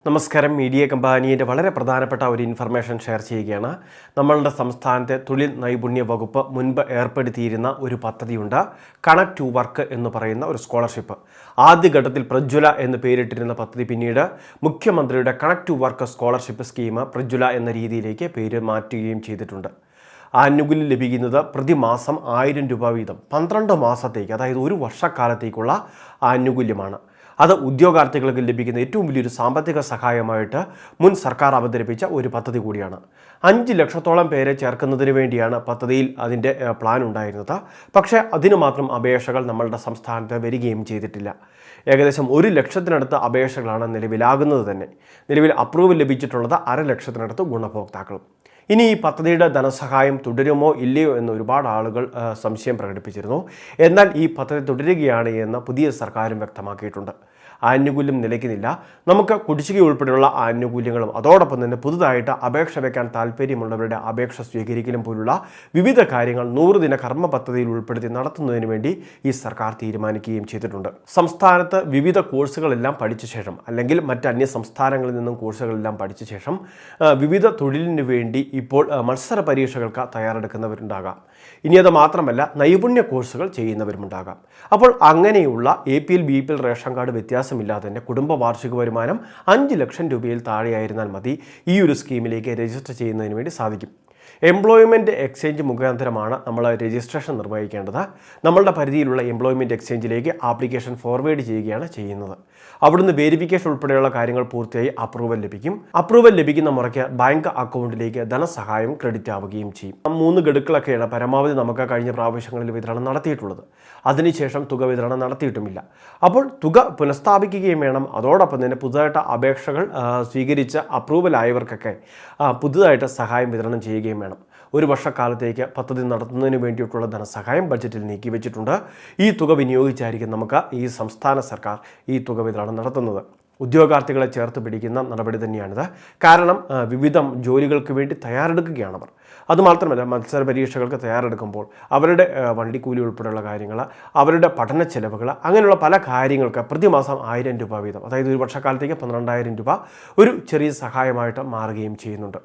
നമസ്കാരം. മീഡിയ കമ്പാനിയുടെ വളരെ പ്രധാനപ്പെട്ട ഒരു ഇൻഫർമേഷൻ ഷെയർ ചെയ്യുകയാണ്. നമ്മളുടെ സംസ്ഥാനത്തെ തൊഴിൽ നൈപുണ്യ വകുപ്പ് മുൻപ് ഏർപ്പെടുത്തിയിരുന്ന ഒരു പദ്ധതിയുണ്ട്, കണക്ട് ടു വർക്ക് എന്ന് പറയുന്ന ഒരു സ്കോളർഷിപ്പ്. ആദ്യഘട്ടത്തിൽ പ്രജ്വല എന്ന് പേരിട്ടിരുന്ന പദ്ധതി പിന്നീട് മുഖ്യമന്ത്രിയുടെ connect to work scholarship scheme Prajwala എന്ന രീതിയിലേക്ക് പേര് മാറ്റുകയും ചെയ്തിട്ടുണ്ട്. ആനുകൂല്യം ലഭിക്കുന്നത് പ്രതിമാസം 1000 രൂപ വീതം 12 മാസത്തേക്ക്, അതായത് ഒരു വർഷക്കാലത്തേക്കുള്ള ആനുകൂല്യമാണ്. അത് ഉദ്യോഗാർത്ഥികൾക്ക് ലഭിക്കുന്ന ഏറ്റവും വലിയൊരു സാമ്പത്തിക സഹായമായിട്ട് മുൻ സർക്കാർ അവതരിപ്പിച്ച ഒരു പദ്ധതി കൂടിയാണ്. 5 ലക്ഷത്തോളം പേരെ ചേർക്കുന്നതിന് വേണ്ടിയാണ് പദ്ധതിയിൽ അതിൻ്റെ പ്ലാൻ ഉണ്ടായിരുന്നത്. പക്ഷേ അതിനു മാത്രം അപേക്ഷകൾ നമ്മളുടെ സംസ്ഥാനത്ത് വരികയും ചെയ്തിട്ടില്ല. ഏകദേശം 1 ലക്ഷത്തിനടുത്ത് അപേക്ഷകളാണ് നിലവിലാകുന്നത് തന്നെ. നിലവിൽ അപ്രൂവൽ ലഭിച്ചിട്ടുള്ളത് 1/2 ലക്ഷത്തിനടുത്ത് ഗുണഭോക്താക്കളും. ഇനി ഈ പദ്ധതിയുടെ ധനസഹായം തുടരുമോ ഇല്ലയോ എന്ന് ഒരുപാട് ആളുകൾ സംശയം പ്രകടിപ്പിച്ചിരുന്നു. എന്നാൽ ഈ പദ്ധതി തുടരുകയാണ് എന്ന് പുതിയ സർക്കാരും വ്യക്തമാക്കിയിട്ടുണ്ട്. ആനുകൂല്യം നിലയ്ക്കുന്നില്ല. നമുക്ക് കുടിശ്ശിക ഉൾപ്പെടെയുള്ള ആനുകൂല്യങ്ങളും അതോടൊപ്പം തന്നെ പുതുതായിട്ട് അപേക്ഷ വയ്ക്കാൻ താല്പര്യമുള്ളവരുടെ അപേക്ഷ സ്വീകരിക്കലും പോലുള്ള വിവിധ കാര്യങ്ങൾ 100 ദിന കർമ്മ പദ്ധതിയിൽ ഉൾപ്പെടുത്തി നടത്തുന്നതിന് വേണ്ടി ഈ സർക്കാർ തീരുമാനിക്കുകയും ചെയ്തിട്ടുണ്ട്. സംസ്ഥാനത്ത് വിവിധ കോഴ്സുകളെല്ലാം പഠിച്ച ശേഷം, അല്ലെങ്കിൽ മറ്റ് അന്യ സംസ്ഥാനങ്ങളിൽ നിന്നും കോഴ്സുകളെല്ലാം പഠിച്ച ശേഷം വിവിധ തൊഴിലിന് വേണ്ടി ഇപ്പോൾ മത്സര പരീക്ഷകൾക്ക് തയ്യാറെടുക്കുന്നവരുണ്ടാകാം. ഇനി അത് മാത്രമല്ല, നൈപുണ്യ കോഴ്സുകൾ ചെയ്യുന്നവരുമുണ്ടാകാം. അപ്പോൾ അങ്ങനെയുള്ള APL BPL റേഷൻ കാർഡ് വ്യത്യാസമില്ലാതെ തന്നെ കുടുംബ വാർഷിക വരുമാനം 5 ലക്ഷം രൂപയിൽ താഴെയായിരുന്നാൽ മതി ഈ ഒരു സ്കീമിലേക്ക് രജിസ്റ്റർ ചെയ്യുന്നതിന് വേണ്ടി സാധിക്കും. എംപ്ലോയ്മെൻറ്റ് എക്സ്ചേഞ്ച് മുഖാന്തരമാണ് നമ്മൾ രജിസ്ട്രേഷൻ നിർവഹിക്കേണ്ടത്. നമ്മളുടെ പരിധിയിലുള്ള എംപ്ലോയ്മെൻറ്റ് എക്സ്ചേഞ്ചിലേക്ക് ആപ്ലിക്കേഷൻ ഫോർവേഡ് ചെയ്യുകയാണ് ചെയ്യുന്നത്. അവിടുന്ന് വെരിഫിക്കേഷൻ ഉൾപ്പെടെയുള്ള കാര്യങ്ങൾ പൂർത്തിയായി അപ്രൂവൽ ലഭിക്കും. അപ്രൂവൽ ലഭിക്കുന്ന മുറയ്ക്ക് ബാങ്ക് അക്കൗണ്ടിലേക്ക് ധനസഹായം ക്രെഡിറ്റ് ആവുകയും ചെയ്യും. 3 ഗഡുക്കളൊക്കെയാണ് പരമാവധി നമുക്ക് കഴിഞ്ഞ പ്രാവശ്യങ്ങളിൽ വിതരണം നടത്തിയിട്ടുള്ളത്. അതിനുശേഷം തുക വിതരണം നടത്തിയിട്ടുമില്ല. അപ്പോൾ തുക പുനഃസ്ഥാപിക്കുകയും വേണം. അതോടൊപ്പം തന്നെ പുതുതായിട്ട് അപേക്ഷകൾ സ്വീകരിച്ച് അപ്രൂവൽ ആയവർക്കൊക്കെ പുതുതായിട്ട് സഹായം വിതരണം ചെയ്യുകയും വേണം. 1 വർഷക്കാലത്തേക്ക് പദ്ധതി നടത്തുന്നതിന് വേണ്ടിയിട്ടുള്ള ധനസഹായം ബഡ്ജറ്റിൽ നീക്കിവെച്ചിട്ടുണ്ട്. ഈ തുക വിനിയോഗിച്ചായിരിക്കും നമുക്ക് ഈ സംസ്ഥാന സർക്കാർ ഈ തുക വിതരണം നടത്തുന്നത്. ഉദ്യോഗാർത്ഥികളെ ചേർത്ത് പിടിക്കുന്ന നടപടി തന്നെയാണിത്. കാരണം വിവിധ ജോലികൾക്ക് വേണ്ടി തയ്യാറെടുക്കുകയാണവർ. അതുമാത്രമല്ല, മത്സര പരീക്ഷകൾക്ക് തയ്യാറെടുക്കുമ്പോൾ അവരുടെ വണ്ടിക്കൂലി ഉൾപ്പെടെയുള്ള കാര്യങ്ങൾ, അവരുടെ പഠന ചെലവുകൾ, അങ്ങനെയുള്ള പല കാര്യങ്ങൾക്ക് പ്രതിമാസം 1000 രൂപ വീതം, അതായത് 1 വർഷക്കാലത്തേക്ക് 12,000 രൂപ ഒരു ചെറിയ സഹായമായിട്ട് മാറുകയും ചെയ്യുന്നുണ്ട്.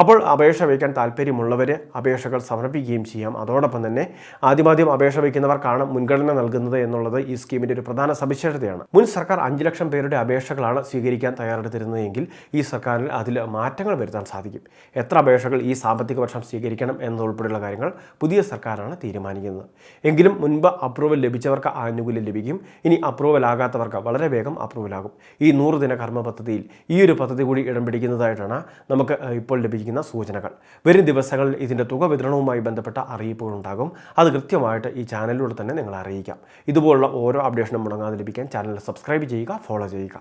അപ്പോൾ അപേക്ഷ വയ്ക്കാൻ താല്പര്യമുള്ളവർ അപേക്ഷകൾ സമർപ്പിക്കുകയും ചെയ്യാം. അതോടൊപ്പം തന്നെ ആദ്യം അപേക്ഷ വയ്ക്കുന്നവർക്കാണ് മുൻഗണന നൽകുന്നത് എന്നുള്ളത് ഈ സ്കീമിൻ്റെ ഒരു പ്രധാന സവിശേഷതയാണ്. മുൻ സർക്കാർ 5 ലക്ഷം പേരുടെ അപേക്ഷകളാണ് സ്വീകരിക്കാൻ തയ്യാറെടുത്തിരുന്നതെങ്കിൽ ഈ സർക്കാരിൽ അതിൽ മാറ്റങ്ങൾ വരുത്താൻ സാധിക്കും. എത്ര അപേക്ഷകൾ ഈ സാമ്പത്തിക വർഷം സ്വീകരിക്കണം എന്നതുൾപ്പെടെയുള്ള കാര്യങ്ങൾ പുതിയ സർക്കാരാണ് തീരുമാനിക്കുന്നത്. എങ്കിലും മുൻപ് അപ്രൂവൽ ലഭിച്ചവർക്ക് ആനുകൂല്യം ലഭിക്കും. ഇനി അപ്രൂവൽ ആകാത്തവർക്ക് വളരെ വേഗം അപ്രൂവൽ ആകും. ഈ 100 ദിന കർമ്മ പദ്ധതിയിൽ ഈ ഒരു പദ്ധതി കൂടി ഇടം പിടിക്കുന്നതായിട്ടാണ് നമുക്ക് ഇപ്പോൾ ലഭിക്കുന്ന സൂചനകൾ. വരും ദിവസങ്ങളിൽ ഇതിൻ്റെ തുക വിതരണവുമായി ബന്ധപ്പെട്ട അറിയിപ്പുകളുണ്ടാകും. അത് കൃത്യമായിട്ട് ഈ ചാനലിലൂടെ തന്നെ നിങ്ങളെ അറിയിക്കാം. ഇതുപോലുള്ള ഓരോ അപ്ഡേഷനും മുടങ്ങാതെ ലഭിക്കാൻ ചാനൽ സബ്സ്ക്രൈബ് ചെയ്യുക, ഫോളോ ചെയ്യുക.